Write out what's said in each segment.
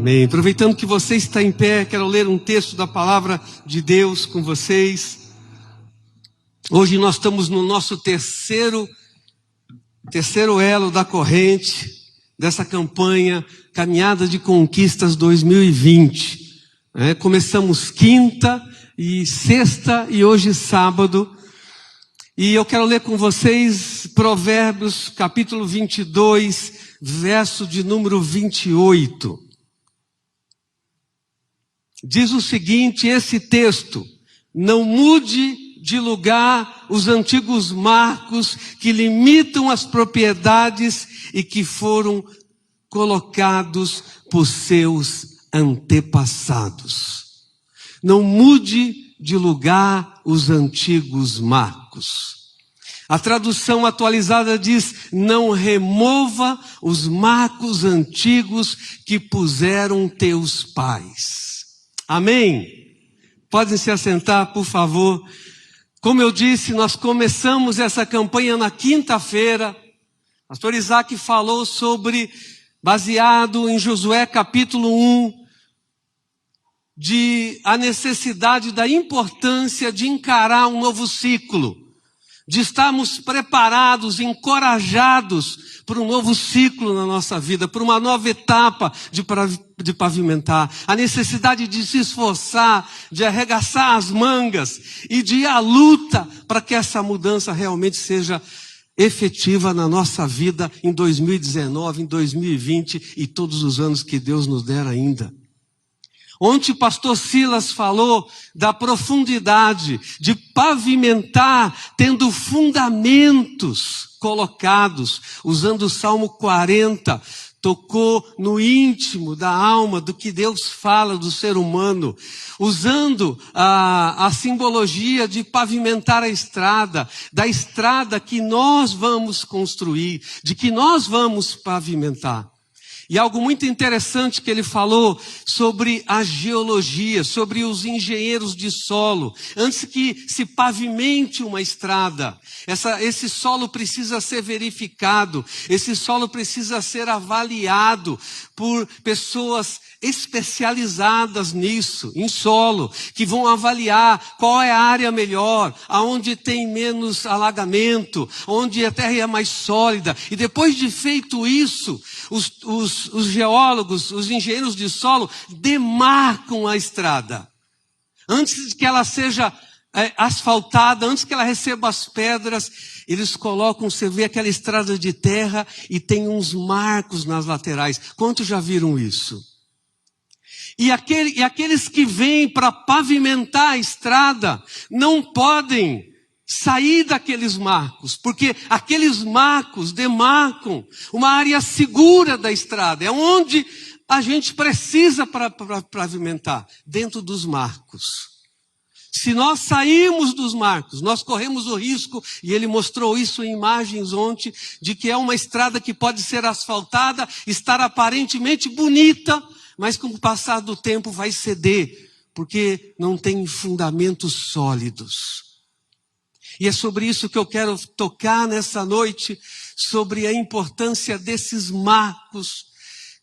Amém. Aproveitando que você está em pé, quero ler um texto da palavra de Deus com vocês. Hoje nós estamos no nosso terceiro elo da corrente dessa campanha Caminhada de Conquistas 2020. Começamos quinta e sexta e hoje sábado. E eu quero ler com vocês Provérbios capítulo 22, verso de número 28. Diz o seguinte, esse texto: não mude de lugar os antigos marcos que limitam as propriedades e que foram colocados por seus antepassados. Não mude de lugar os antigos marcos. A tradução atualizada diz: não remova os marcos antigos que puseram teus pais. Amém? Podem se assentar, por favor. Como eu disse, nós começamos essa campanha na quinta-feira. Pastor Isaac falou sobre, baseado em Josué capítulo 1, de a necessidade da importância de encarar um novo ciclo, de estarmos preparados, encorajados para um novo ciclo na nossa vida, para uma nova etapa de pavimentar, a necessidade de se esforçar, de arregaçar as mangas e de ir à luta para que essa mudança realmente seja efetiva na nossa vida em 2019, em 2020 e todos os anos que Deus nos der ainda. Ontem o pastor Silas falou da profundidade de pavimentar, tendo fundamentos colocados, usando o Salmo 40, tocou no íntimo da alma do que Deus fala do ser humano, usando a simbologia de pavimentar a estrada, da estrada que nós vamos construir, de que nós vamos pavimentar. E algo muito interessante que ele falou sobre a geologia, sobre os engenheiros de solo. Antes que se pavimente uma estrada, esse solo precisa ser verificado, esse solo precisa ser avaliado por pessoas especializadas nisso, em solo, que vão avaliar qual é a área melhor, aonde tem menos alagamento, onde a terra é mais sólida. E depois de feito isso, os geólogos, os engenheiros de solo demarcam a estrada. Antes que ela seja asfaltada, antes que ela receba as pedras, eles colocam, você vê aquela estrada de terra e tem uns marcos nas laterais. Quantos já viram isso? E aqueles que vêm para pavimentar a estrada não podem sair daqueles marcos, porque aqueles marcos demarcam uma área segura da estrada. É onde a gente precisa para pavimentar, dentro dos marcos. Se nós sairmos dos marcos, nós corremos o risco, e ele mostrou isso em imagens ontem, de que é uma estrada que pode ser asfaltada, estar aparentemente bonita, mas com o passar do tempo vai ceder, porque não tem fundamentos sólidos. E é sobre isso que eu quero tocar nessa noite, sobre a importância desses marcos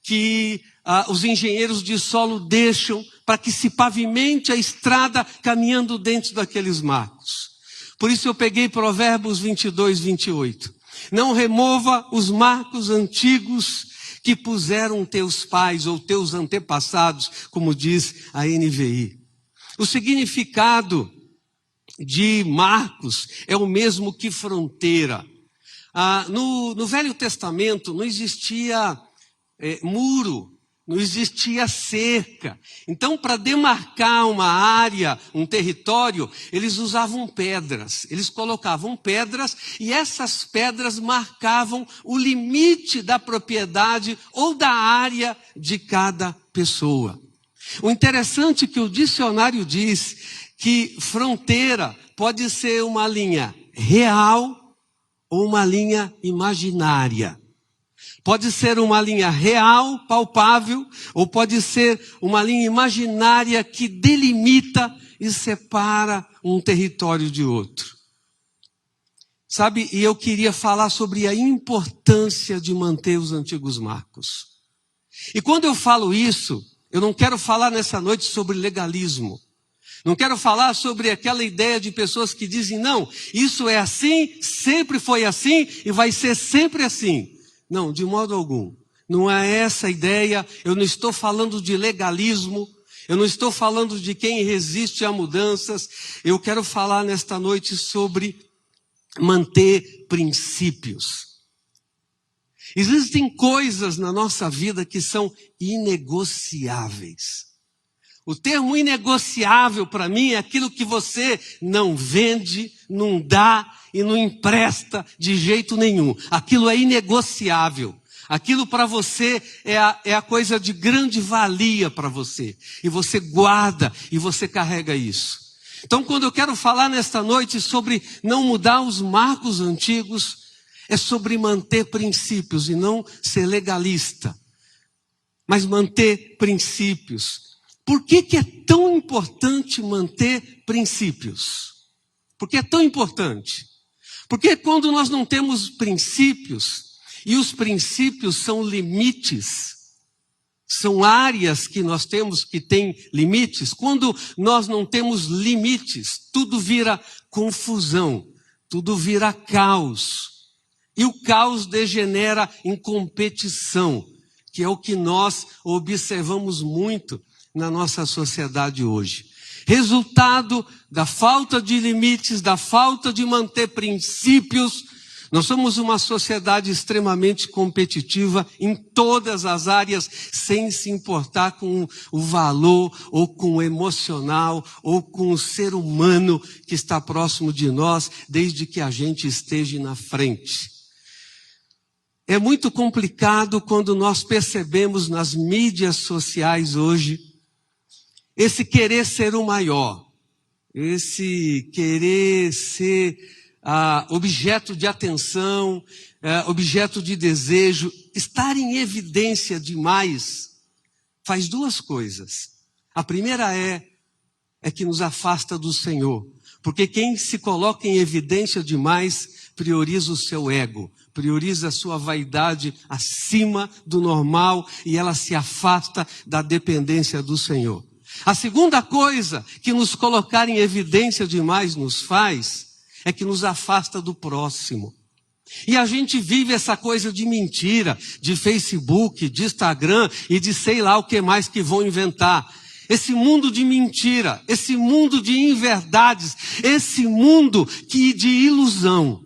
que os engenheiros de solo deixam para que se pavimente a estrada caminhando dentro daqueles marcos. Por isso eu peguei Provérbios 22, 28. Não remova os marcos antigos que puseram teus pais ou teus antepassados, como diz a NVI. O significado de marcos é o mesmo que fronteira. No Velho Testamento não existia muro, não existia cerca. Então, para demarcar uma área, um território, eles usavam pedras. Eles colocavam pedras e essas pedras marcavam o limite da propriedade ou da área de cada pessoa. O interessante é que o dicionário diz que fronteira pode ser uma linha real ou uma linha imaginária. Pode ser uma linha real, palpável, ou pode ser uma linha imaginária que delimita e separa um território de outro. Sabe, e eu queria falar sobre a importância de manter os antigos marcos. E quando eu falo isso, Eu não quero falar nessa noite sobre legalismo. Não quero falar sobre aquela ideia de pessoas que dizem, não, isso é assim, sempre foi assim e vai ser sempre assim. Não, de modo algum. Não é essa a ideia. Eu não estou falando de legalismo. Eu não estou falando de quem resiste a mudanças. Eu quero falar nesta noite sobre manter princípios. Existem coisas na nossa vida que são inegociáveis. O termo inegociável para mim é aquilo que você não vende, não dá e não empresta de jeito nenhum. Aquilo é inegociável. Aquilo para você é a coisa de grande valia para você. E você guarda e você carrega isso. Então, quando eu quero falar nesta noite sobre não mudar os marcos antigos, é sobre manter princípios e não ser legalista. Mas manter princípios. Por que é tão importante manter princípios? Por que é tão importante? Porque quando nós não temos princípios, e os princípios são limites, são áreas que nós temos que têm limites, quando nós não temos limites, tudo vira confusão, tudo vira caos. E o caos degenera em competição, que é o que nós observamos muito na nossa sociedade hoje. Resultado da falta de limites, da falta de manter princípios. Nós somos uma sociedade extremamente competitiva em todas as áreas, sem se importar com o valor, ou com o emocional, ou com o ser humano que está próximo de nós, desde que a gente esteja na frente. É muito complicado quando nós percebemos nas mídias sociais hoje, esse querer ser o maior, esse querer ser objeto de atenção, objeto de desejo, estar em evidência demais, faz duas coisas. A primeira é que nos afasta do Senhor, porque quem se coloca em evidência demais prioriza o seu ego, prioriza a sua vaidade acima do normal e ela se afasta da dependência do Senhor. A segunda coisa que nos colocar em evidência demais nos faz é que nos afasta do próximo. E a gente vive essa coisa de mentira, de Facebook, de Instagram e de sei lá o que mais que vão inventar. Esse mundo de mentira, esse mundo de inverdades, esse mundo de ilusão.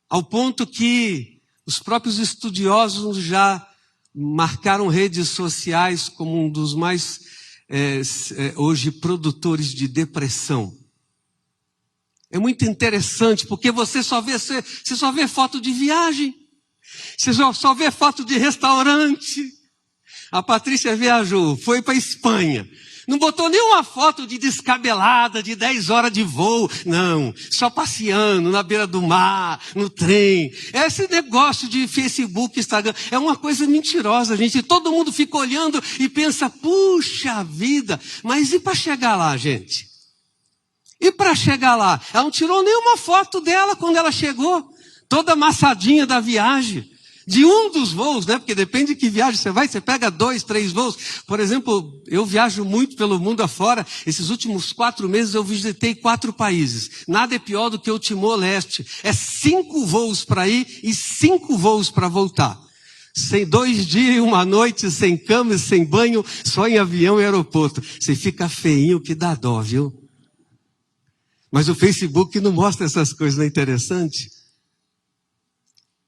Ao ponto que os próprios estudiosos já marcaram redes sociais como um dos mais hoje produtores de depressão. É muito interessante, porque você só vê foto de viagem, você só vê foto de restaurante. A Patrícia viajou, foi para a Espanha. Não botou nenhuma foto de descabelada, de 10 horas de voo. Não, só passeando na beira do mar, no trem. Esse negócio de Facebook, Instagram, é uma coisa mentirosa, gente. Todo mundo fica olhando e pensa, puxa vida, mas e para chegar lá, gente? E para chegar lá? Ela não tirou nenhuma foto dela quando ela chegou, toda amassadinha da viagem. De um dos voos, né? Porque depende de que viagem você vai, você pega 2, 3 voos. Por exemplo, eu viajo muito pelo mundo afora. Esses últimos 4 meses eu visitei 4 países. Nada é pior do que o Timor-Leste. É 5 voos para ir e 5 voos para voltar. Sem 2 dias e 1 noite, sem cama e sem banho, só em avião e aeroporto. Você fica feinho que dá dó, viu? Mas o Facebook não mostra essas coisas, não é interessante?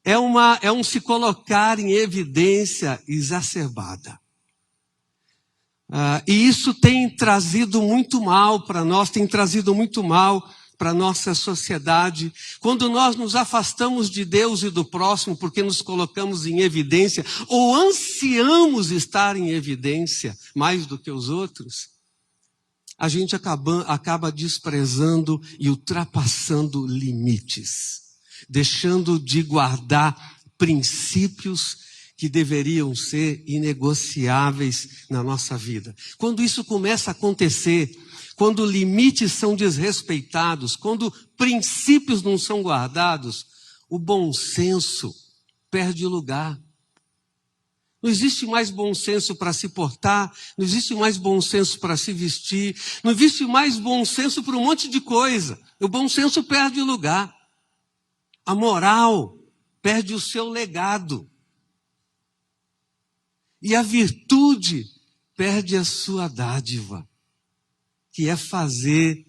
É um se colocar em evidência exacerbada. E isso tem trazido muito mal para nós, tem trazido muito mal para a nossa sociedade. Quando nós nos afastamos de Deus e do próximo porque nos colocamos em evidência, ou ansiamos estar em evidência mais do que os outros, a gente acaba desprezando e ultrapassando limites, deixando de guardar princípios que deveriam ser inegociáveis na nossa vida. Quando isso começa a acontecer, quando limites são desrespeitados, quando princípios não são guardados, o bom senso perde lugar. Não existe mais bom senso para se portar, não existe mais bom senso para se vestir, não existe mais bom senso para um monte de coisa. O bom senso perde o lugar. A moral perde o seu legado. E a virtude perde a sua dádiva, que é fazer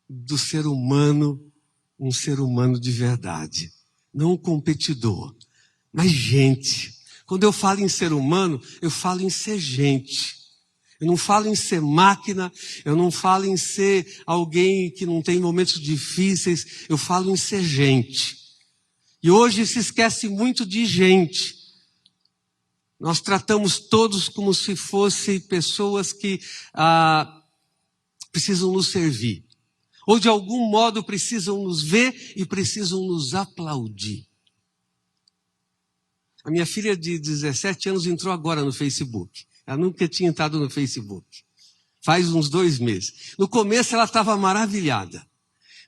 do ser humano um ser humano de verdade. Não um competidor, mas gente. Quando eu falo em ser humano, eu falo em ser gente. Eu não falo em ser máquina, eu não falo em ser alguém que não tem momentos difíceis, eu falo em ser gente. E hoje se esquece muito de gente. Nós tratamos todos como se fossem pessoas que precisam nos servir. Ou de algum modo precisam nos ver e precisam nos aplaudir. A minha filha de 17 anos entrou agora no Facebook. Ela nunca tinha entrado no Facebook. Faz uns 2 meses. No começo ela estava maravilhada.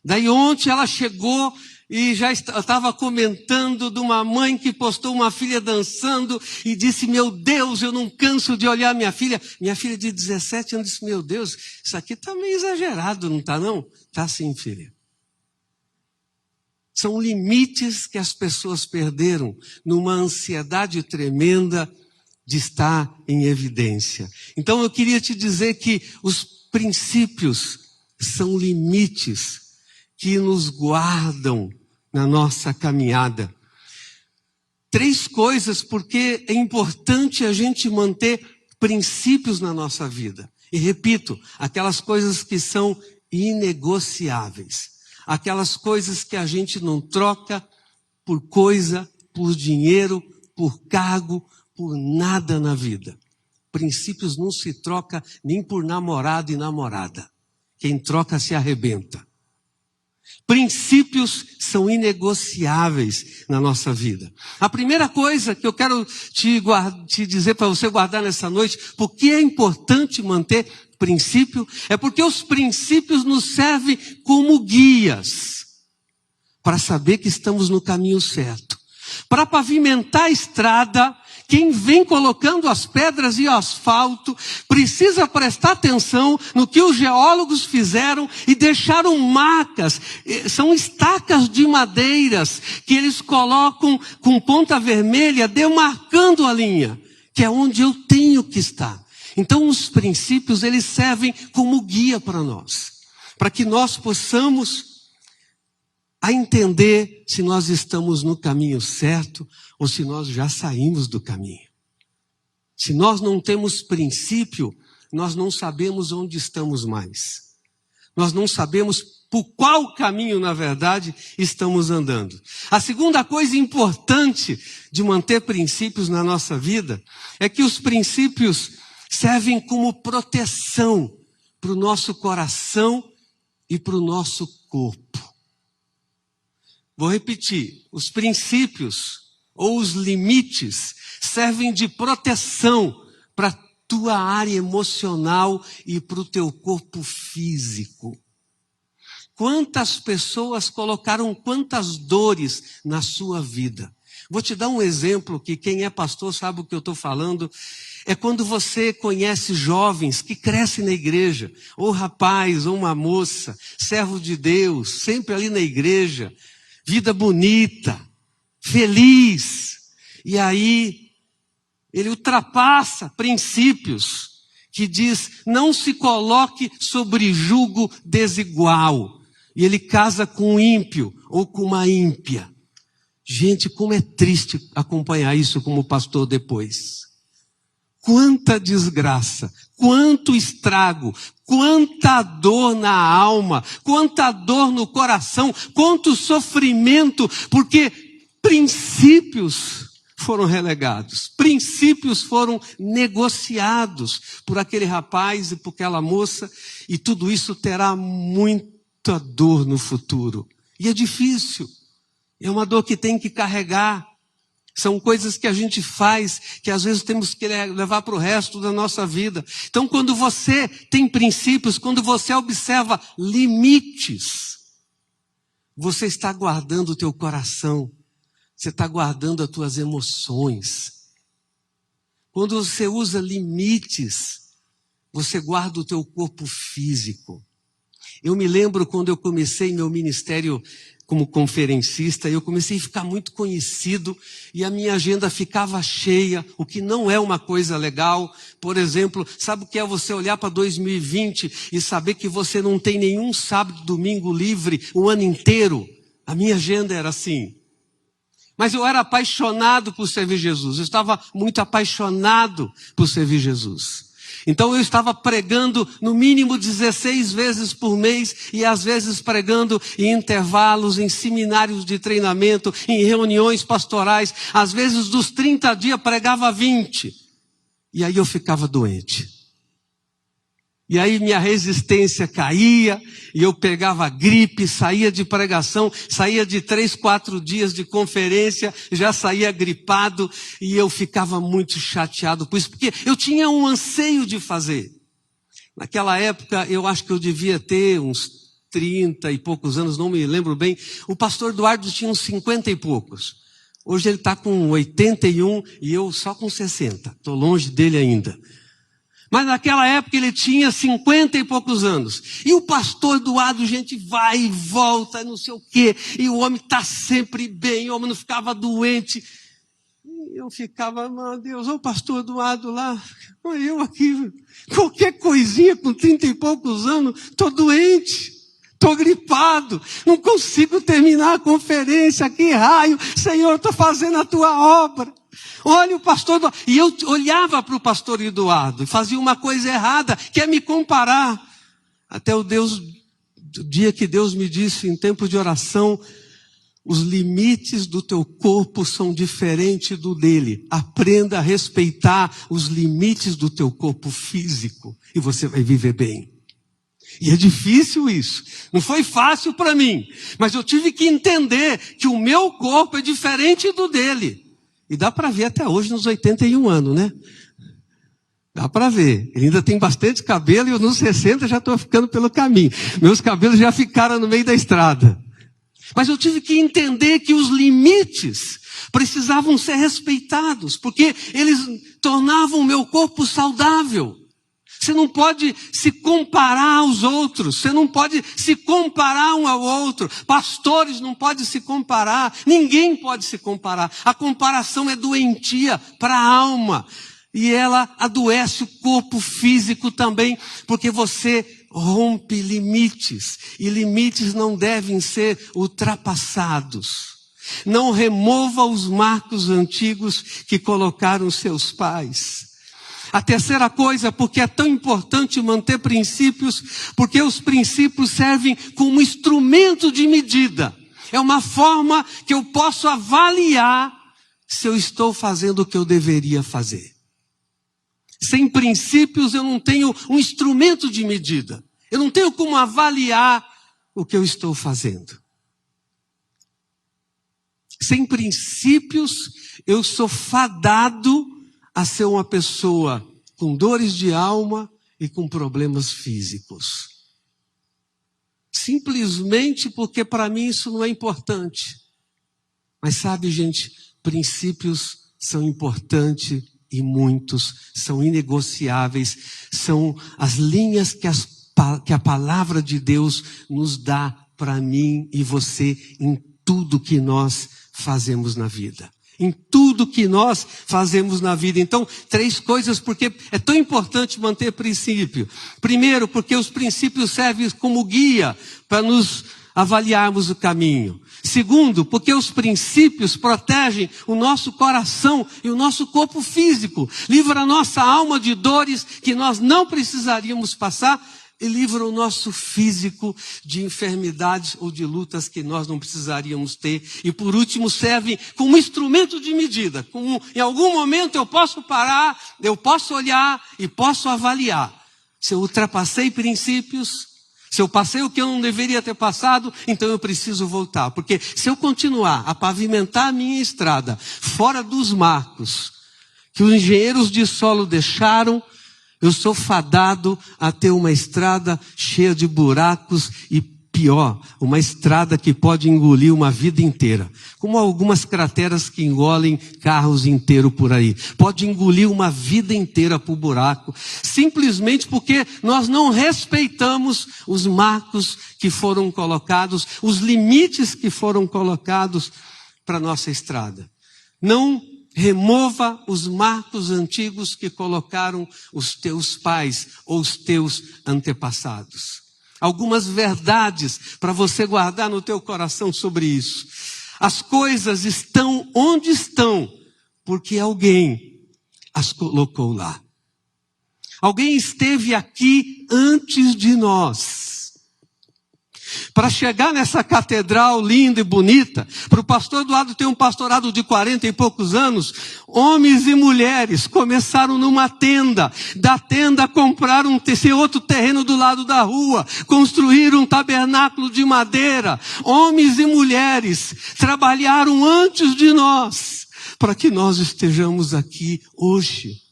Daí ontem ela chegou e já estava comentando de uma mãe que postou uma filha dançando e disse, meu Deus, eu não canso de olhar minha filha. Minha filha de 17 anos disse, meu Deus, isso aqui está meio exagerado, não está não? Está sim, filha. São limites que as pessoas perderam numa ansiedade tremenda de estar em evidência. Então eu queria te dizer que os princípios são limites que nos guardam na nossa caminhada. 3 coisas porque é importante a gente manter princípios na nossa vida. E repito, aquelas coisas que são inegociáveis. Aquelas coisas que a gente não troca por coisa, por dinheiro, por cargo, por nada na vida. Princípios não se troca nem por namorado e namorada. Quem troca se arrebenta. Princípios são inegociáveis na nossa vida. A primeira coisa que eu quero te dizer para você guardar nessa noite, porque é importante manter princípio, é porque os princípios nos servem como guias para saber que estamos no caminho certo. Para pavimentar a estrada, quem vem colocando as pedras e o asfalto precisa prestar atenção no que os geólogos fizeram e deixaram marcas. São estacas de madeiras que eles colocam com ponta vermelha, demarcando a linha, que é onde eu tenho que estar. Então os princípios, eles servem como guia para nós, para que nós possamos a entender se nós estamos no caminho certo ou se nós já saímos do caminho. Se nós não temos princípio, nós não sabemos onde estamos mais. Nós não sabemos por qual caminho, na verdade, estamos andando. A segunda coisa importante de manter princípios na nossa vida é que os princípios servem como proteção para o nosso coração e para o nosso corpo. Vou repetir, os princípios ou os limites servem de proteção para a tua área emocional e para o teu corpo físico. Quantas pessoas colocaram quantas dores na sua vida? Vou te dar um exemplo que quem é pastor sabe o que eu estou falando. É quando você conhece jovens que crescem na igreja, ou rapaz, ou uma moça, servo de Deus, sempre ali na igreja, vida bonita, feliz. E aí, ele ultrapassa princípios que diz, não se coloque sobre jugo desigual. E ele casa com um ímpio ou com uma ímpia. Gente, como é triste acompanhar isso como pastor depois. Quanta desgraça, quanto estrago, quanta dor na alma, quanta dor no coração, quanto sofrimento, porque princípios foram relegados, princípios foram negociados por aquele rapaz e por aquela moça, e tudo isso terá muita dor no futuro. E é difícil, é uma dor que tem que carregar. São coisas que a gente faz, que às vezes temos que levar para o resto da nossa vida. Então, quando você tem princípios, quando você observa limites, você está guardando o teu coração, você está guardando as tuas emoções. Quando você usa limites, você guarda o teu corpo físico. Eu me lembro quando eu comecei meu ministério como conferencista, eu comecei a ficar muito conhecido e a minha agenda ficava cheia, o que não é uma coisa legal. Por exemplo, sabe o que é você olhar para 2020 e saber que você não tem nenhum sábado, domingo livre o ano inteiro? A minha agenda era assim. Mas eu era apaixonado por servir Jesus, eu estava muito apaixonado por servir Jesus. Então eu estava pregando no mínimo 16 vezes por mês e às vezes pregando em intervalos, em seminários de treinamento, em reuniões pastorais. Às vezes dos 30 dias pregava 20. E aí eu ficava doente. E aí minha resistência caía e eu pegava gripe, saía de pregação, saía de 3, 4 dias de conferência, já saía gripado e eu ficava muito chateado por isso, porque eu tinha um anseio de fazer. Naquela época eu acho que eu devia ter uns 30 e poucos anos, não me lembro bem. O pastor Eduardo tinha uns 50 e poucos. Hoje ele está com 81 e eu só com 60. Estou longe dele ainda. Mas naquela época ele tinha 50 e poucos anos. E o pastor Eduardo, gente, vai e volta, não sei o quê. E o homem está sempre bem, o homem não ficava doente. E eu ficava, meu Deus, olha o pastor Eduardo lá. Olha eu aqui, qualquer coisinha com 30 e poucos anos, estou doente. Estou gripado, não consigo terminar a conferência, que raio. Senhor, estou fazendo a tua obra. Olha o pastor Eduardo. E eu olhava para o pastor Eduardo e fazia uma coisa errada, que é me comparar. Até o dia que Deus me disse em tempo de oração, os limites do teu corpo são diferentes do dele. Aprenda a respeitar os limites do teu corpo físico e você vai viver bem. E é difícil isso. Não foi fácil para mim, mas eu tive que entender que o meu corpo é diferente do dele. E dá para ver até hoje nos 81 anos, né? Dá para ver. Ele ainda tem bastante cabelo e eu nos 60 já estou ficando pelo caminho. Meus cabelos já ficaram no meio da estrada. Mas eu tive que entender que os limites precisavam ser respeitados, porque eles tornavam o meu corpo saudável. Você não pode se comparar aos outros. Você não pode se comparar um ao outro. Pastores não podem se comparar. Ninguém pode se comparar. A comparação é doentia para a alma. E ela adoece o corpo físico também, porque você rompe limites. E limites não devem ser ultrapassados. Não remova os marcos antigos que colocaram seus pais. A terceira coisa, porque é tão importante manter princípios, porque os princípios servem como instrumento de medida. É uma forma que eu posso avaliar se eu estou fazendo o que eu deveria fazer. Sem princípios eu não tenho um instrumento de medida. Eu não tenho como avaliar o que eu estou fazendo. Sem princípios eu sou fadado a ser uma pessoa com dores de alma e com problemas físicos. Simplesmente porque para mim isso não é importante. Mas sabe, gente, princípios são importantes e muitos são inegociáveis. São as linhas que a palavra de Deus nos dá para mim e você em tudo que nós fazemos na vida. Em tudo que nós fazemos na vida. Então, 3 coisas, porque é tão importante manter princípio. Primeiro, porque os princípios servem como guia para nos avaliarmos o caminho. Segundo, porque os princípios protegem o nosso coração e o nosso corpo físico. Livra a nossa alma de dores que nós não precisaríamos passar. E livra o nosso físico de enfermidades ou de lutas que nós não precisaríamos ter. E por último, serve como instrumento de medida. Como em algum momento eu posso parar, eu posso olhar e posso avaliar. Se eu ultrapassei princípios, se eu passei o que eu não deveria ter passado, então eu preciso voltar. Porque se eu continuar a pavimentar a minha estrada fora dos marcos que os engenheiros de solo deixaram, eu sou fadado a ter uma estrada cheia de buracos e pior, uma estrada que pode engolir uma vida inteira. Como algumas crateras que engolem carros inteiros por aí. Pode engolir uma vida inteira por buraco. Simplesmente porque nós não respeitamos os marcos que foram colocados, os limites que foram colocados para a nossa estrada. Não remova os marcos antigos que colocaram os teus pais ou os teus antepassados. Algumas verdades para você guardar no teu coração sobre isso. As coisas estão onde estão, porque alguém as colocou lá. Alguém esteve aqui antes de nós. Para chegar nessa catedral linda e bonita, para o pastor Eduardo ter um pastorado de 40 e poucos anos, homens e mulheres começaram numa tenda. Da tenda compraram esse outro terreno do lado da rua, construíram um tabernáculo de madeira. Homens e mulheres trabalharam antes de nós, para que nós estejamos aqui hoje.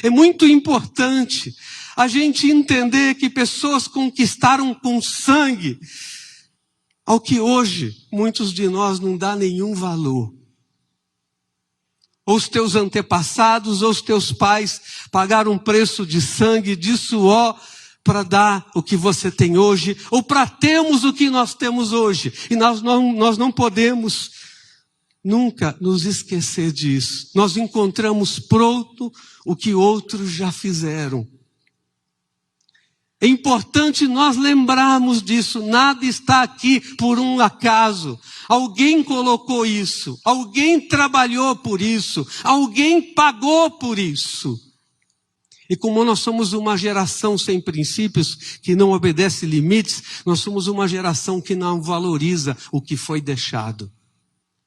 É muito importante a gente entender que pessoas conquistaram com sangue ao que hoje muitos de nós não dá nenhum valor. Ou os teus antepassados, ou os teus pais pagaram um preço de sangue, de suor, para dar o que você tem hoje, ou para termos o que nós temos hoje. E nós não podemos nunca nos esquecer disso. Nós encontramos pronto o que outros já fizeram. É importante nós lembrarmos disso. Nada está aqui por um acaso. Alguém colocou isso. Alguém trabalhou por isso. Alguém pagou por isso. E como nós somos uma geração sem princípios, que não obedece limites, nós somos uma geração que não valoriza o que foi deixado.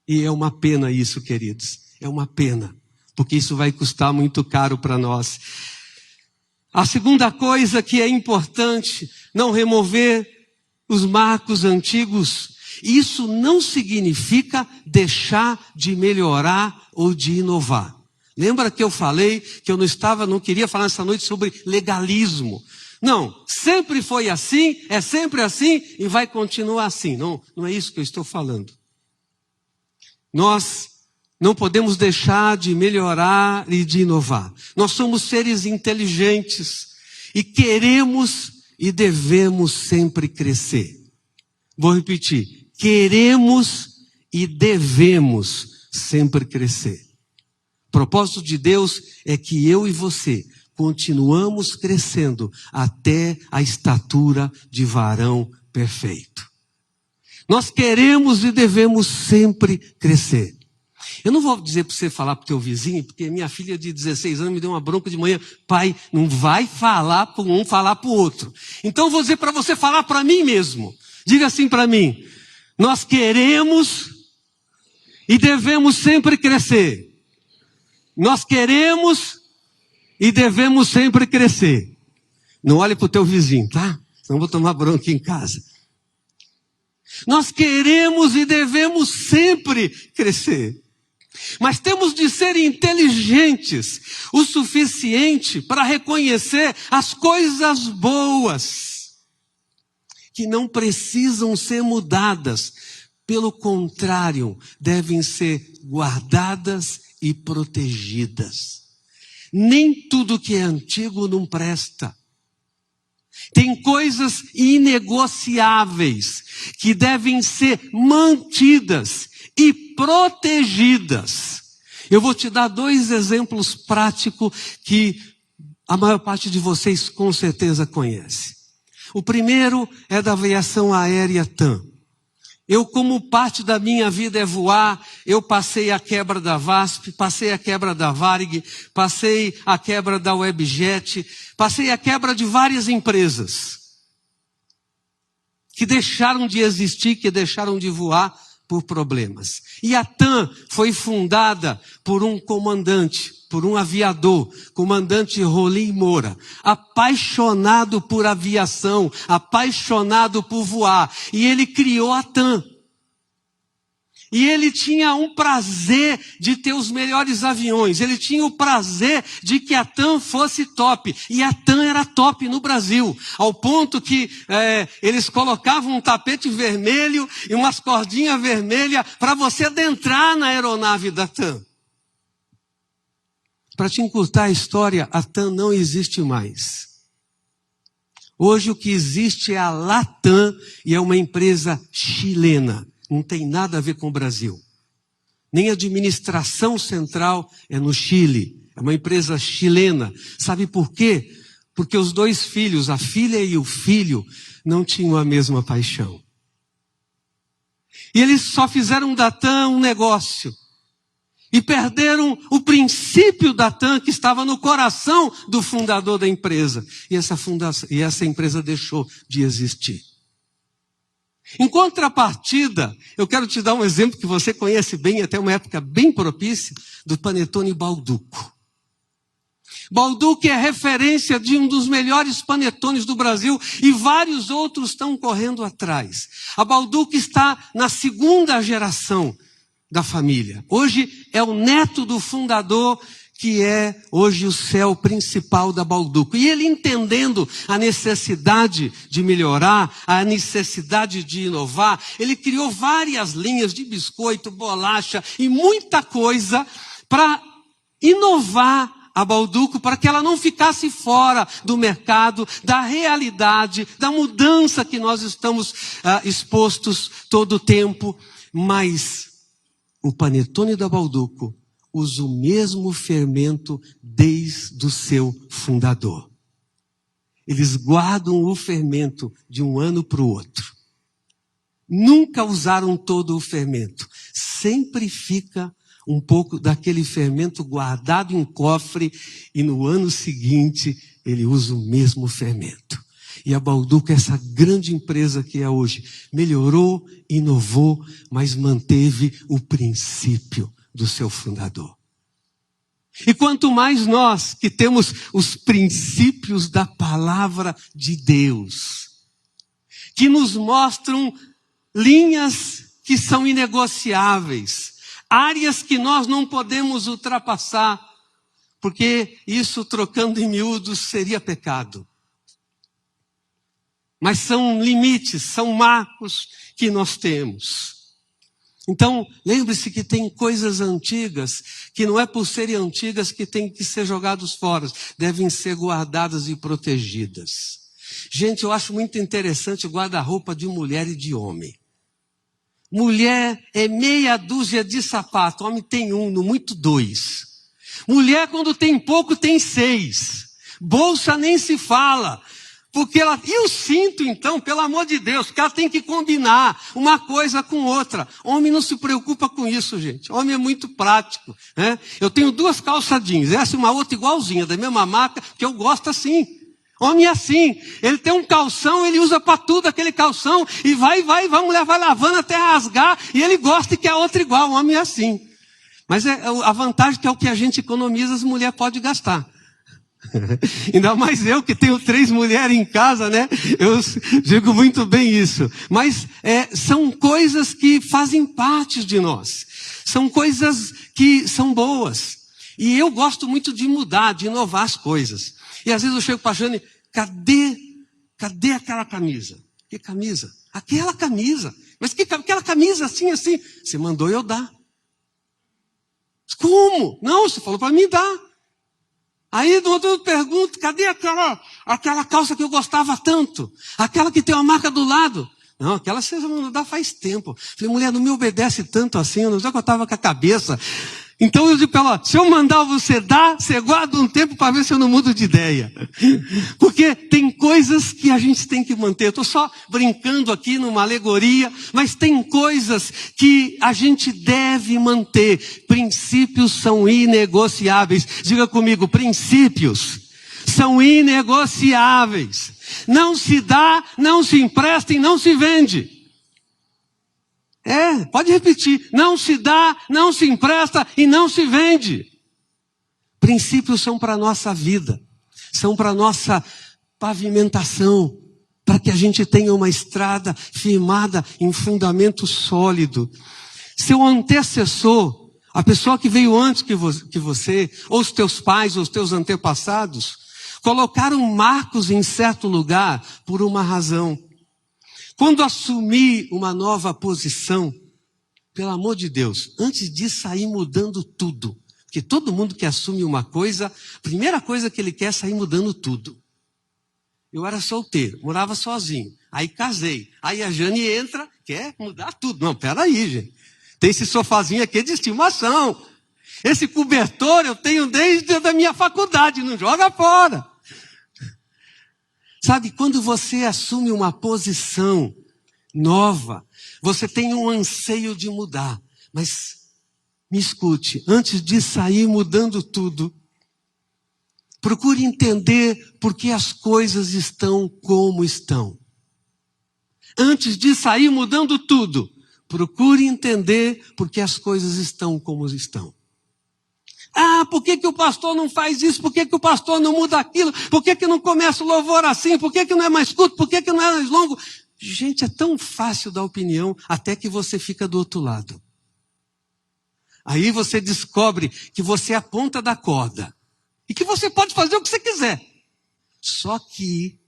E é uma pena isso, queridos. É uma pena. Porque isso vai custar muito caro para nós. A segunda coisa que é importante, não remover os marcos antigos. Isso não significa deixar de melhorar ou de inovar. Lembra que eu falei que eu não queria falar nessa noite sobre legalismo. Não, sempre foi assim, é sempre assim e vai continuar assim. Não é isso que eu estou falando. Nós não podemos deixar de melhorar e de inovar. Nós somos seres inteligentes e queremos e devemos sempre crescer. Vou repetir. Queremos e devemos sempre crescer. O propósito de Deus é que eu e você continuamos crescendo até a estatura de varão perfeito. Nós queremos e devemos sempre crescer. Eu não vou dizer para você falar para o teu vizinho, porque minha filha de 16 anos me deu uma bronca de manhã. Pai, não vai falar para um, falar para o outro. Então eu vou dizer para você falar para mim mesmo. Diga assim para mim. Nós queremos e devemos sempre crescer. Nós queremos e devemos sempre crescer. Não olhe para o teu vizinho, tá? Senão eu vou tomar bronca em casa. Nós queremos e devemos sempre crescer. Mas temos de ser inteligentes o suficiente para reconhecer as coisas boas que não precisam ser mudadas. Pelo contrário, devem ser guardadas e protegidas. Nem tudo que é antigo não presta. Tem coisas inegociáveis que devem ser mantidas e protegidas. Eu vou te dar 2 exemplos práticos que a maior parte de vocês com certeza conhece. O primeiro é da aviação aérea TAM. Eu, como parte da minha vida é voar, eu passei a quebra da VASP, passei a quebra da Varig, passei a quebra da Webjet, passei a quebra de várias empresas que deixaram de existir, que deixaram de voar por problemas. E a TAM foi fundada por um comandante, por um aviador, comandante Rolim Moura, apaixonado por aviação, apaixonado por voar. E ele criou a TAM. E ele tinha um prazer de ter os melhores aviões. Ele tinha o prazer de que a TAM fosse top. E a TAM era top no Brasil. Ao ponto que eles colocavam um tapete vermelho e umas cordinhas vermelhas para você adentrar na aeronave da TAM. Para te encurtar a história, a TAM não existe mais. Hoje o que existe é a Latam e é uma empresa chilena. Não tem nada a ver com o Brasil. Nem a administração central é no Chile. É uma empresa chilena. Sabe por quê? Porque os dois filhos, a filha e o filho, não tinham a mesma paixão. E eles só fizeram da TAM um negócio. E perderam o princípio da TAM que estava no coração do fundador da empresa. E essa empresa deixou de existir. Em contrapartida, eu quero te dar um exemplo que você conhece bem, até uma época bem propícia, do Panetone Balduco. Balduco é referência de um dos melhores panetones do Brasil e vários outros estão correndo atrás. A Balduco está na segunda geração da família. Hoje é o neto do fundador, que é hoje o CEO principal da Balduco. E ele, entendendo a necessidade de melhorar, a necessidade de inovar, ele criou várias linhas de biscoito, bolacha e muita coisa para inovar a Balduco, para que ela não ficasse fora do mercado, da realidade, da mudança que nós estamos expostos todo o tempo. Mas o panetone da Balduco usa o mesmo fermento desde o seu fundador. Eles guardam o fermento de um ano para o outro. Nunca usaram todo o fermento. Sempre fica um pouco daquele fermento guardado em cofre e no ano seguinte ele usa o mesmo fermento. E a Balduco, essa grande empresa que é hoje, melhorou, inovou, mas manteve o princípio do seu fundador. E quanto mais nós que temos os princípios da palavra de Deus, que nos mostram linhas que são inegociáveis, áreas que nós não podemos ultrapassar, porque isso, trocando em miúdos, seria pecado. Mas são limites, são marcos que nós temos. Então, lembre-se que tem coisas antigas, que não é por serem antigas que tem que ser jogadas fora, devem ser guardadas e protegidas. Gente, eu acho muito interessante o guarda-roupa de mulher e de homem. Mulher é meia dúzia de sapato, homem tem um, no muito dois. Mulher, quando tem pouco, tem 6. Bolsa nem se fala. Porque ela, e o cinto então, pelo amor de Deus, que ela tem que combinar uma coisa com outra. Homem não se preocupa com isso, gente. Homem é muito prático, né? Eu tenho 2 calças jeans, essa e uma outra igualzinha, da mesma marca, que eu gosto assim. Homem é assim, ele tem um calção, ele usa para tudo aquele calção, e a mulher vai lavando até rasgar, e ele gosta que a outra igual. O homem é assim. Mas a vantagem que é o que a gente economiza, as mulheres podem gastar. Ainda mais eu que tenho 3 mulheres em casa, né? Eu digo muito bem isso. Mas são coisas que fazem parte de nós. São coisas que são boas. E eu gosto muito de mudar, de inovar as coisas. E às vezes eu chego para a Jane, cadê aquela camisa? Que camisa? Aquela camisa. Mas aquela camisa assim? Você mandou eu dar. Como? Não, você falou para mim dar. Aí do outro eu pergunto, cadê aquela calça que eu gostava tanto? Aquela que tem uma marca do lado? Não, aquela você não dá faz tempo. Falei, mulher, não me obedece tanto assim, eu não sei que eu estava com a cabeça. Então eu digo para ela, se eu mandar você dar, você guarda um tempo para ver se eu não mudo de ideia. Porque tem coisas que a gente tem que manter. Eu estou só brincando aqui numa alegoria, mas tem coisas que a gente deve manter. Princípios são inegociáveis. Diga comigo, princípios são inegociáveis. Não se dá, não se empresta e não se vende. Pode repetir. Não se dá, não se empresta e não se vende. Princípios são para a nossa vida. São para a nossa pavimentação. Para que a gente tenha uma estrada firmada em fundamento sólido. Seu antecessor, a pessoa que veio antes que você, ou os teus pais, ou os teus antepassados, colocaram marcos em certo lugar por uma razão. Quando assumir uma nova posição, pelo amor de Deus, antes de sair mudando tudo, porque todo mundo que assume uma coisa, a primeira coisa que ele quer é sair mudando tudo. Eu era solteiro, morava sozinho, aí casei, aí a Jane entra, quer mudar tudo. Não, peraí, gente, tem esse sofazinho aqui de estimação, esse cobertor eu tenho desde a minha faculdade, não joga fora. Sabe, quando você assume uma posição nova, você tem um anseio de mudar. Mas, me escute, antes de sair mudando tudo, procure entender por que as coisas estão como estão. Antes de sair mudando tudo, procure entender por que as coisas estão como estão. Ah, por que o pastor não faz isso? Por que o pastor não muda aquilo? Por que não começa o louvor assim? Por que não é mais curto? Por que não é mais longo? Gente, é tão fácil dar opinião até que você fica do outro lado. Aí você descobre que você é a ponta da corda. E que você pode fazer o que você quiser. Só que,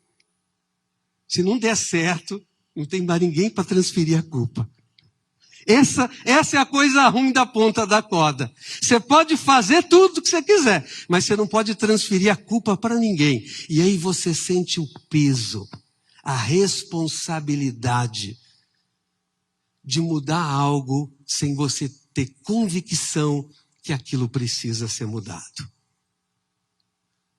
se não der certo, não tem mais ninguém para transferir a culpa. Essa é a coisa ruim da ponta da corda. Você pode fazer tudo o que você quiser, mas você não pode transferir a culpa para ninguém. E aí você sente o peso, a responsabilidade de mudar algo sem você ter convicção que aquilo precisa ser mudado.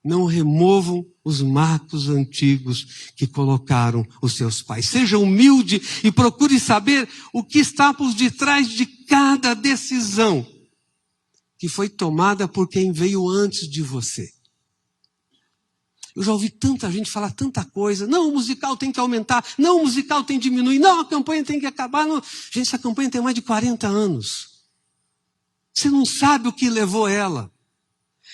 Não removam os marcos antigos que colocaram os seus pais. Seja humilde e procure saber o que está por detrás de cada decisão que foi tomada por quem veio antes de você. Eu já ouvi tanta gente falar tanta coisa. Não, o musical tem que aumentar. Não, o musical tem que diminuir. Não, a campanha tem que acabar. Não. Gente, essa campanha tem mais de 40 anos. Você não sabe o que levou ela.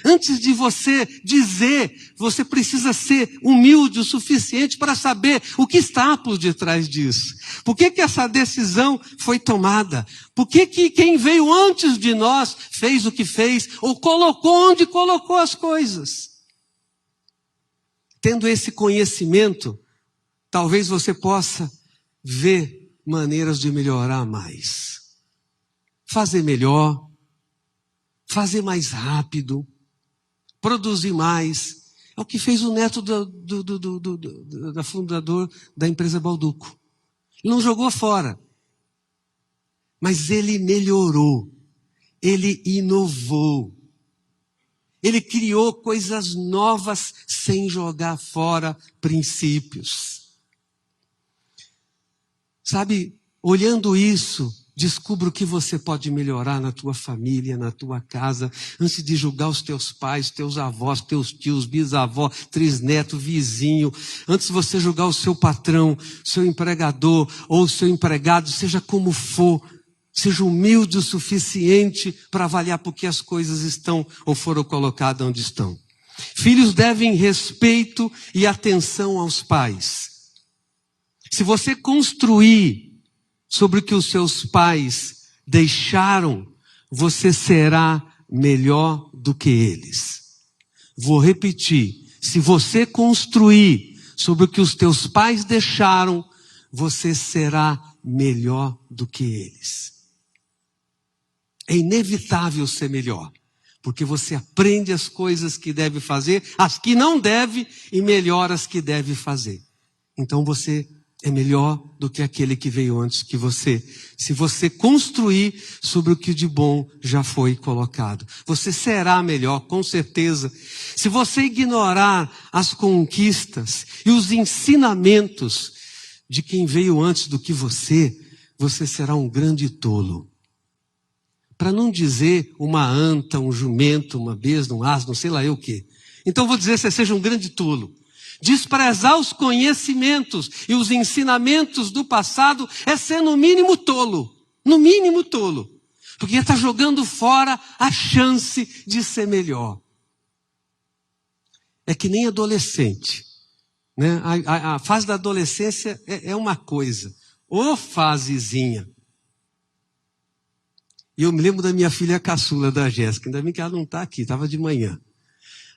Antes de você dizer, você precisa ser humilde o suficiente para saber o que está por detrás disso. Por que essa decisão foi tomada? Por que quem veio antes de nós fez o que fez ou colocou onde colocou as coisas? Tendo esse conhecimento, talvez você possa ver maneiras de melhorar mais. Fazer melhor, fazer mais rápido, produzir mais. É o que fez o neto da fundador da empresa Balduco. Ele não jogou fora, mas ele melhorou, ele inovou. Ele criou coisas novas sem jogar fora princípios. Sabe, olhando isso, descubra o que você pode melhorar na tua família, na tua casa, antes de julgar os teus pais, teus avós, teus tios, bisavó, trisneto, vizinho. Antes de você julgar o seu patrão, seu empregador ou o seu empregado, seja como for, seja humilde o suficiente para avaliar por que as coisas estão ou foram colocadas onde estão. Filhos devem respeito e atenção aos pais. Se você construir sobre o que os seus pais deixaram, você será melhor do que eles. Vou repetir. Se você construir sobre o que os teus pais deixaram, você será melhor do que eles. É inevitável ser melhor, porque você aprende as coisas que deve fazer, as que não deve, e melhora as que deve fazer. Então você é melhor do que aquele que veio antes que você. Se você construir sobre o que de bom já foi colocado, você será melhor, com certeza. Se você ignorar as conquistas e os ensinamentos de quem veio antes do que você será um grande tolo. Para não dizer uma anta, um jumento, uma besta, um asno, sei lá eu o quê. Então vou dizer que você seja um grande tolo. Desprezar os conhecimentos e os ensinamentos do passado é ser no mínimo tolo. No mínimo tolo. Porque está jogando fora a chance de ser melhor. É que nem adolescente. Né? A fase da adolescência é uma coisa. Ô fasezinha. E eu me lembro da minha filha caçula, da Jéssica, ainda bem que ela não está aqui, estava de manhã.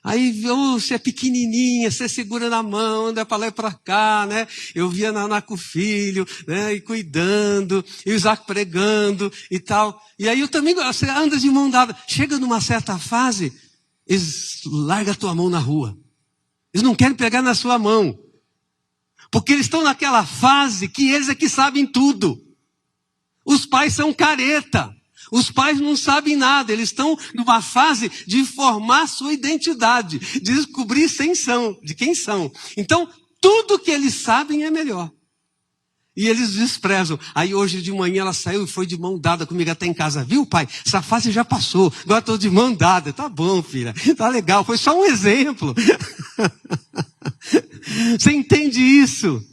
Aí, você é pequenininha, você segura na mão, anda para lá e para cá, né? Eu via Naná com o filho, né? E cuidando, e o Isaac pregando e tal. E aí eu também, você anda de mão dada. Chega numa certa fase, eles largam a tua mão na rua. Eles não querem pegar na sua mão. Porque eles estão naquela fase que eles é que sabem tudo. Os pais são careta. Os pais não sabem nada. Eles estão numa fase de formar sua identidade. De descobrir de quem são. Então, tudo que eles sabem é melhor. E eles desprezam. Aí hoje de manhã ela saiu e foi de mão dada comigo até em casa. Viu, pai? Essa fase já passou. Agora estou de mão dada. Tá bom, filha. Tá legal. Foi só um exemplo. Você entende isso?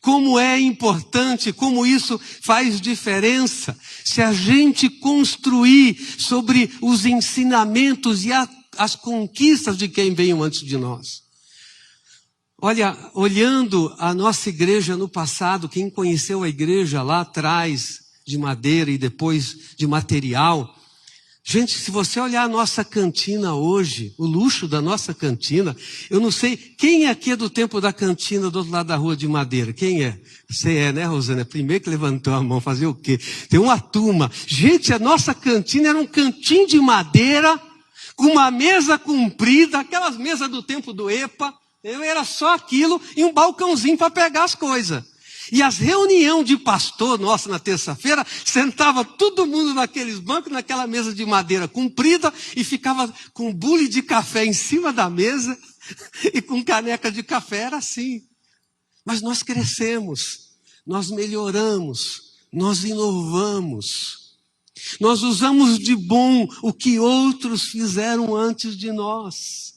Como é importante, como isso faz diferença. Se a gente construir sobre os ensinamentos e as conquistas de quem veio antes de nós. Olha, olhando a nossa igreja no passado, quem conheceu a igreja lá atrás, de madeira e depois de material. Gente, se você olhar a nossa cantina hoje, o luxo da nossa cantina, eu não sei, quem aqui é do tempo da cantina do outro lado da rua de madeira? Quem é? Você é, né, Rosana? Primeiro que levantou a mão, fazer o quê? Tem uma turma. Gente, a nossa cantina era um cantinho de madeira, com uma mesa comprida, aquelas mesas do tempo do EPA, era só aquilo e um balcãozinho para pegar as coisas. E as reuniões de pastor, nossa, na terça-feira, sentava todo mundo naqueles bancos, naquela mesa de madeira comprida, e ficava com bule de café em cima da mesa, e com caneca de café, era assim. Mas nós crescemos, nós melhoramos, nós inovamos, nós usamos de bom o que outros fizeram antes de nós.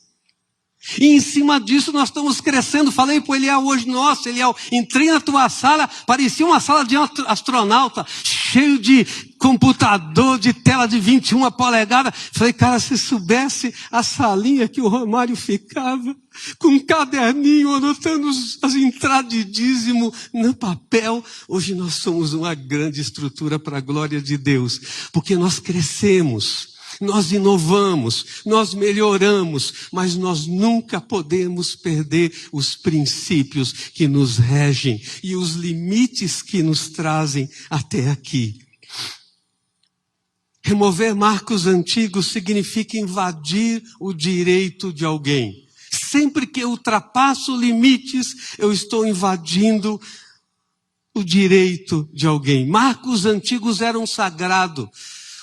E em cima disso nós estamos crescendo. Falei para o Eliel hoje, nossa, Eliel, entrei na tua sala, parecia uma sala de astronauta, cheio de computador, de tela de 21 polegadas. Falei, cara, se soubesse a salinha que o Romário ficava, com um caderninho, anotando as entradas de dízimo no papel. Hoje nós somos uma grande estrutura para a glória de Deus, porque nós crescemos. Nós inovamos, nós melhoramos, mas nós nunca podemos perder os princípios que nos regem e os limites que nos trazem até aqui. Remover marcos antigos significa invadir o direito de alguém. Sempre que eu ultrapasso limites, eu estou invadindo o direito de alguém. Marcos antigos eram sagrados.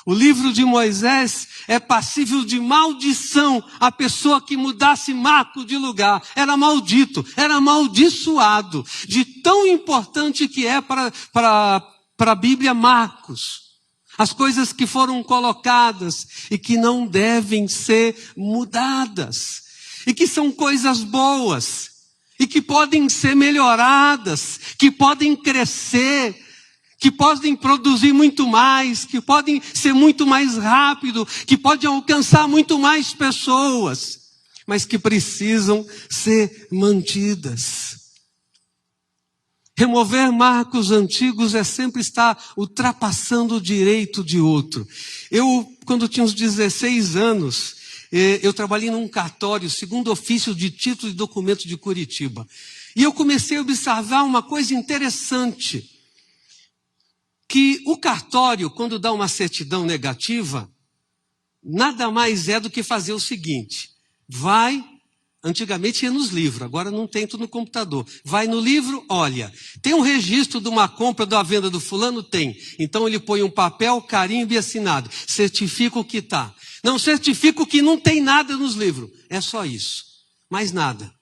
O livro de Moisés é passível de maldição. A pessoa que mudasse marco de lugar era maldito, era amaldiçoado. De tão importante que é para a Bíblia Marcos. As coisas que foram colocadas e que não devem ser mudadas. E que são coisas boas. E que podem ser melhoradas. Que podem crescer. Que podem produzir muito mais, que podem ser muito mais rápido, que podem alcançar muito mais pessoas, mas que precisam ser mantidas. Remover marcos antigos é sempre estar ultrapassando o direito de outro. Eu, quando tinha uns 16 anos, eu trabalhei num cartório, segundo ofício de título e documento de Curitiba. E eu comecei a observar uma coisa interessante. Que o cartório, quando dá uma certidão negativa, nada mais é do que fazer o seguinte. Antigamente ia nos livros, agora não tem tudo no computador. Vai no livro, olha, tem um registro de uma compra, da venda do fulano? Tem. Então ele põe um papel, carimbo e assinado. Certifica o que está. Não certifica o que não tem nada nos livros. É só isso. Mais nada.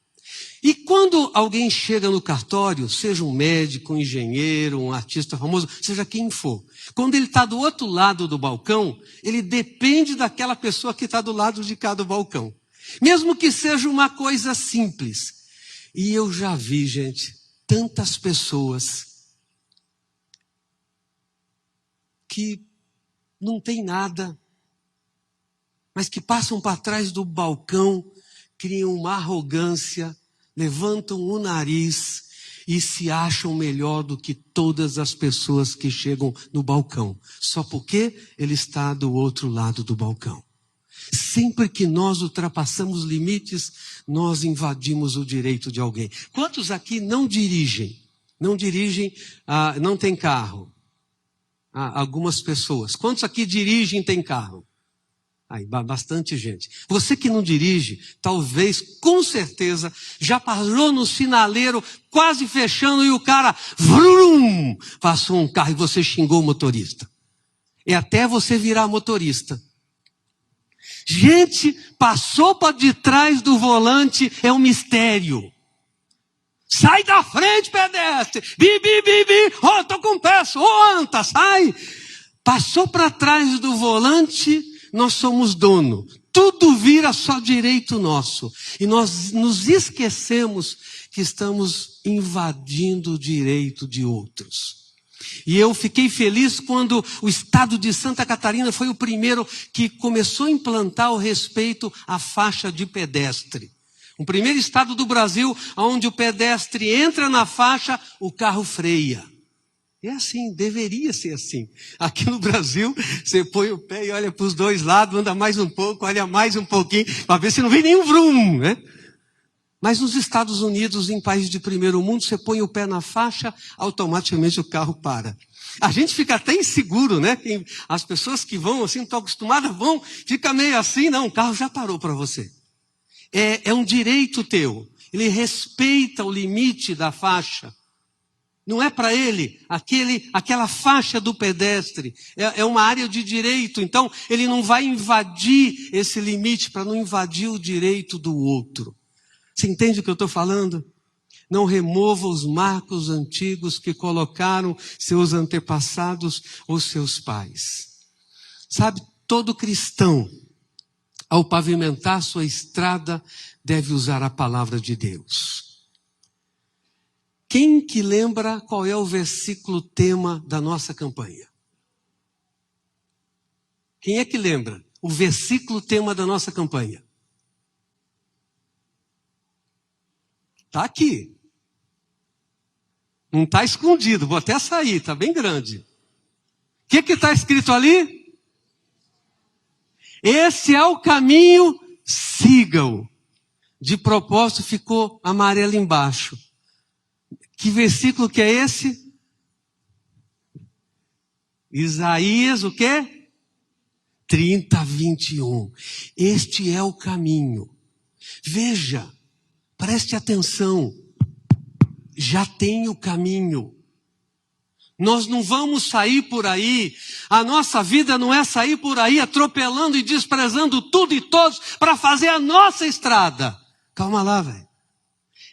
E quando alguém chega no cartório, seja um médico, um engenheiro, um artista famoso, seja quem for, quando ele está do outro lado do balcão, ele depende daquela pessoa que está do lado de cá do balcão. Mesmo que seja uma coisa simples. E eu já vi, gente, tantas pessoas que não tem nada, mas que passam para trás do balcão, criam uma arrogância, levantam o nariz e se acham melhor do que todas as pessoas que chegam no balcão, só porque ele está do outro lado do balcão. Sempre que nós ultrapassamos limites, nós invadimos o direito de alguém. Quantos aqui não dirigem? Não dirigem, não tem carro? Algumas pessoas. Quantos aqui dirigem e tem carro? Aí, bastante gente. Você que não dirige, talvez, com certeza, já parou no sinaleiro, quase fechando, e o cara, vrum, passou um carro e você xingou o motorista. E até você virar motorista. Gente, passou para de trás do volante, é um mistério. Sai da frente, pedestre! Bi, bi, bi, bi! Oh, tô com pressa! Oh, anta, sai! Passou para trás do volante, nós somos dono. Tudo vira só direito nosso. E nós nos esquecemos que estamos invadindo o direito de outros. E eu fiquei feliz quando o estado de Santa Catarina foi o primeiro que começou a implantar o respeito à faixa de pedestre. O primeiro estado do Brasil onde o pedestre entra na faixa, o carro freia. É assim, deveria ser assim. Aqui no Brasil, você põe o pé e olha para os dois lados, anda mais um pouco, olha mais um pouquinho, para ver se não vem nenhum vrum, né? Mas nos Estados Unidos, em países de primeiro mundo, você põe o pé na faixa, automaticamente o carro para. A gente fica até inseguro, né? As pessoas que vão assim, não estão acostumadas, fica meio assim, não, o carro já parou para você. É um direito teu. Ele respeita o limite da faixa. Não é para ele aquela faixa do pedestre. É uma área de direito. Então, ele não vai invadir esse limite para não invadir o direito do outro. Você entende o que eu estou falando? Não remova os marcos antigos que colocaram seus antepassados ou seus pais. Sabe, todo cristão, ao pavimentar sua estrada, deve usar a palavra de Deus. Quem que lembra qual é o versículo tema da nossa campanha? Quem é que lembra o versículo tema da nossa campanha? Está aqui. Não está escondido, vou até sair, está bem grande. O que está escrito ali? Esse é o caminho, siga-o. De propósito ficou amarelo embaixo. Que versículo que é esse? Isaías, o quê? 30:21. Este é o caminho. Veja, preste atenção. Já tem o caminho. Nós não vamos sair por aí. A nossa vida não é sair por aí atropelando e desprezando tudo e todos para fazer a nossa estrada. Calma lá, velho.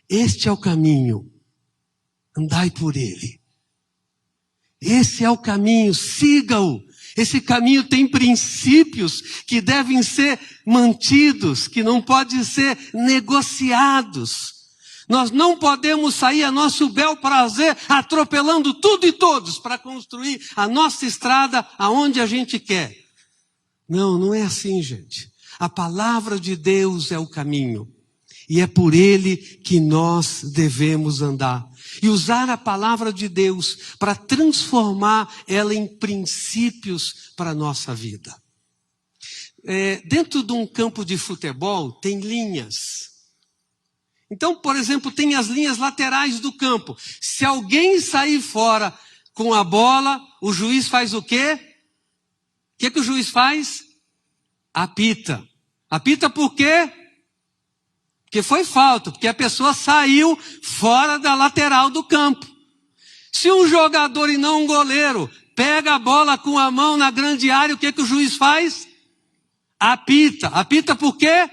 Este é o caminho. Andai por ele. Esse é o caminho, siga-o. Esse caminho tem princípios que devem ser mantidos, que não podem ser negociados. Nós não podemos sair a nosso bel prazer atropelando tudo e todos para construir a nossa estrada aonde a gente quer. Não é assim, gente. A palavra de Deus é o caminho. E é por ele que nós devemos andar. E usar a palavra de Deus para transformar ela em princípios para a nossa vida. Dentro de um campo de futebol tem linhas. Então, por exemplo, tem as linhas laterais do campo. Se alguém sair fora com a bola, o juiz faz o quê? O que o juiz faz? Apita. Apita por quê? Porque foi falta, porque a pessoa saiu fora da lateral do campo. Se um jogador e não um goleiro pega a bola com a mão na grande área, o que o juiz faz? Apita. Apita por quê?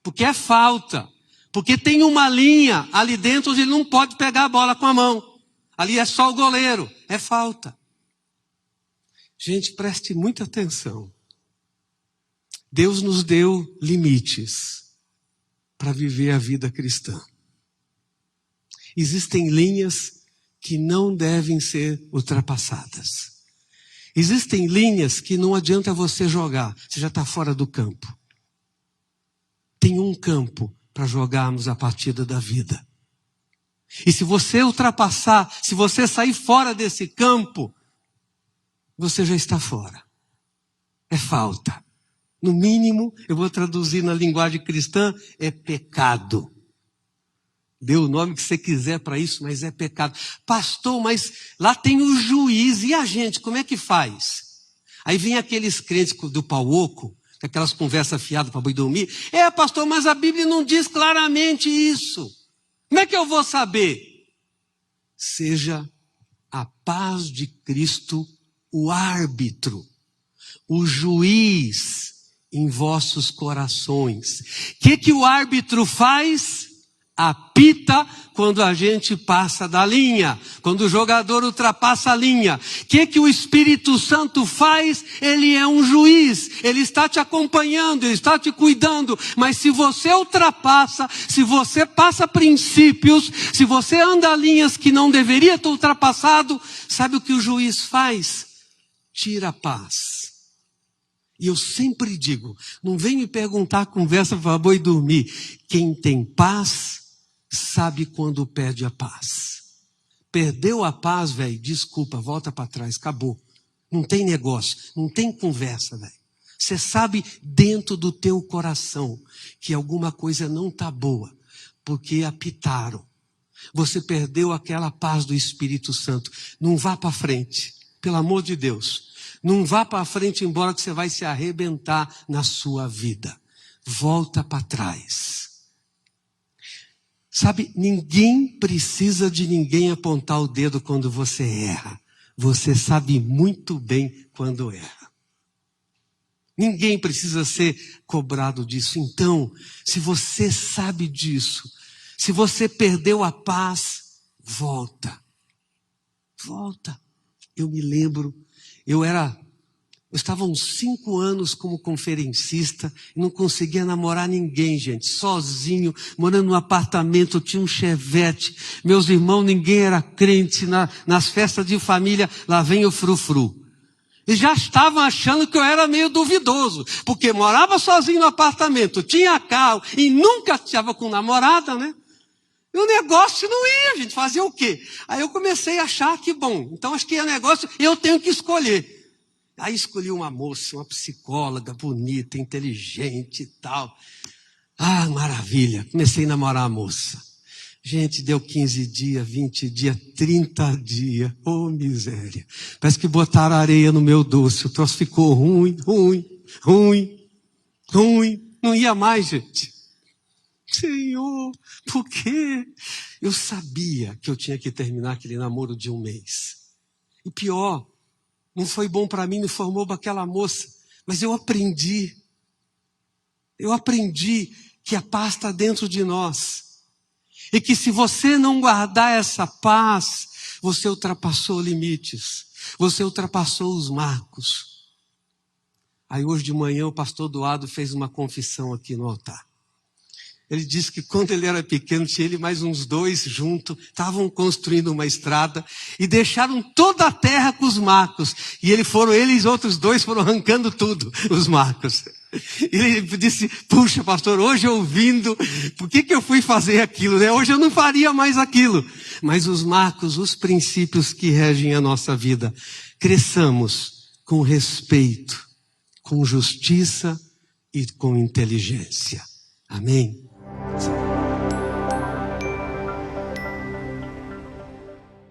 Porque é falta. Porque tem uma linha ali dentro onde ele não pode pegar a bola com a mão. Ali é só o goleiro. É falta. Gente, preste muita atenção. Deus nos deu limites para viver a vida cristã. Existem linhas que não devem ser ultrapassadas. Existem linhas que não adianta você jogar, você já está fora do campo. Tem um campo para jogarmos a partida da vida. E se você ultrapassar, se você sair fora desse campo, você já está fora. É falta. No mínimo, eu vou traduzir na linguagem cristã, é pecado. Dê o nome que você quiser para isso, mas é pecado. Pastor, mas lá tem o juiz, e a gente, como é que faz? Aí vem aqueles crentes do pau oco, aquelas conversas fiadas para boi dormir. Pastor, mas a Bíblia não diz claramente isso. Como é que eu vou saber? Seja a paz de Cristo o árbitro, o juiz em vossos corações. O que o árbitro faz? Apita quando a gente passa da linha, quando o jogador ultrapassa a linha. O que o Espírito Santo faz? Ele é um juiz, ele está te acompanhando, ele está te cuidando, mas se você ultrapassa, se você passa princípios, se você anda linhas que não deveria ter ultrapassado, sabe o que o juiz faz? Tira a paz. E eu sempre digo, não vem me perguntar conversa para boi dormir. Quem tem paz, sabe quando perde a paz. Perdeu a paz, velho, desculpa, volta para trás, acabou. Não tem negócio, não tem conversa, velho. Você sabe dentro do teu coração que alguma coisa não está boa, porque apitaram. Você perdeu aquela paz do Espírito Santo. Não vá para frente, pelo amor de Deus. Não vá para frente, embora que você vai se arrebentar na sua vida. Volta para trás. Sabe, ninguém precisa de ninguém apontar o dedo quando você erra. Você sabe muito bem quando erra. Ninguém precisa ser cobrado disso. Então, se você sabe disso, se você perdeu a paz, volta. Volta. Eu me lembro, eu estava há uns 5 anos como conferencista e não conseguia namorar ninguém, gente. Sozinho, morando num apartamento, eu tinha um Chevette. Meus irmãos, ninguém era crente. Nas festas de família, lá vem o frufru. E já estavam achando que eu era meio duvidoso, porque morava sozinho no apartamento, tinha carro e nunca estava com namorada, né? E o negócio não ia, gente, fazer o quê? Aí eu comecei a achar que, bom, então acho que é negócio, eu tenho que escolher. Aí escolhi uma moça, uma psicóloga, bonita, inteligente e tal. Ah, maravilha, comecei a namorar a moça. Gente, deu 15 dias, 20 dias, 30 dias. Oh, miséria. Parece que botaram areia no meu doce. O troço ficou ruim. Não ia mais, gente. Senhor, por quê? Eu sabia que eu tinha que terminar aquele namoro de 1 mês. E pior, não foi bom para mim, não formou para aquela moça. Mas eu aprendi. Eu aprendi que a paz está dentro de nós. E que se você não guardar essa paz, você ultrapassou limites. Você ultrapassou os marcos. Aí hoje de manhã o pastor Doado fez uma confissão aqui no altar. Ele disse que quando ele era pequeno, tinha ele mais uns 2 juntos, estavam construindo uma estrada e deixaram toda a terra com os marcos. E eles outros 2 foram arrancando tudo, os marcos. Ele disse, puxa pastor, hoje ouvindo, por que eu fui fazer aquilo, né? Hoje eu não faria mais aquilo. Mas os marcos, os princípios que regem a nossa vida, cresçamos com respeito, com justiça e com inteligência. Amém?